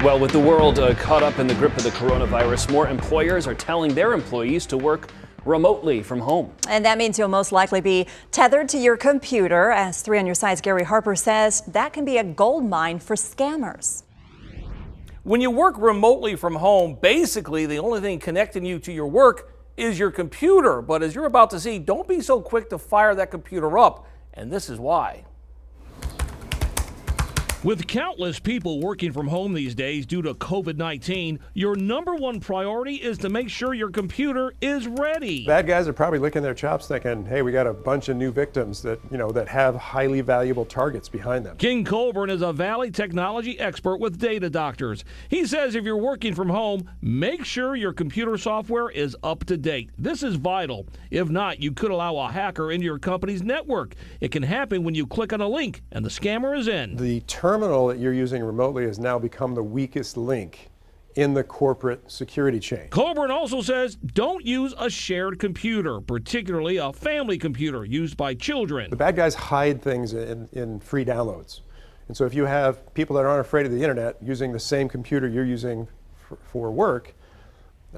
Well, with the world caught up in the grip of the coronavirus, more employers are telling their employees to work remotely from home. And that means you'll most likely be tethered to your computer. As 3 on Your Side's Gary Harper says, that can be a gold mine for scammers. When you work remotely from home, basically the only thing connecting you to your work is your computer. But as you're about to see, don't be so quick to fire that computer up. And this is why. With countless people working from home these days due to COVID-19, your number one priority is to make sure your computer is ready. Bad guys are probably licking their chops thinking, hey, we got a bunch of new victims that, that have highly valuable targets behind them. King Colburn is a Valley technology expert with Data Doctors. He says if you're working from home, make sure your computer software is up to date. This is vital. If not, you could allow a hacker into your company's network. It can happen when you click on a link and the scammer is in. The terminal that you're using remotely has now become the weakest link in the corporate security chain. Colburn also says don't use a shared computer, particularly a family computer used by children. The bad guys hide things in free downloads. And so if you have people that aren't afraid of the internet using the same computer you're using for work,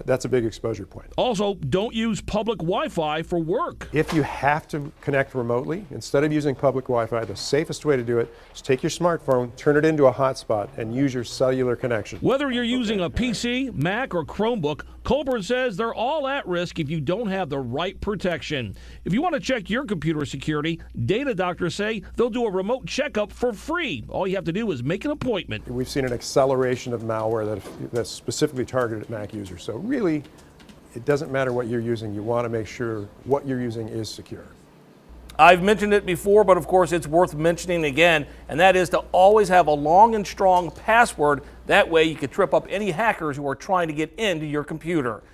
that's a big exposure point. Also, don't use public Wi-Fi for work. If you have to connect remotely, instead of using public Wi-Fi, the safest way to do it is take your smartphone, turn it into a hotspot, and use your cellular connection. Whether you're using a PC, Mac, or Chromebook, Colburn says they're all at risk if you don't have the right protection. If you want to check your computer security, Data Doctors say they'll do a remote checkup for free. All you have to do is make an appointment. We've seen an acceleration of malware that's specifically targeted at Mac users. So really, it doesn't matter what you're using. You want to make sure what you're using is secure. I've mentioned it before, but of course it's worth mentioning again, and that is to always have a long and strong password. That way you can trip up any hackers who are trying to get into your computer.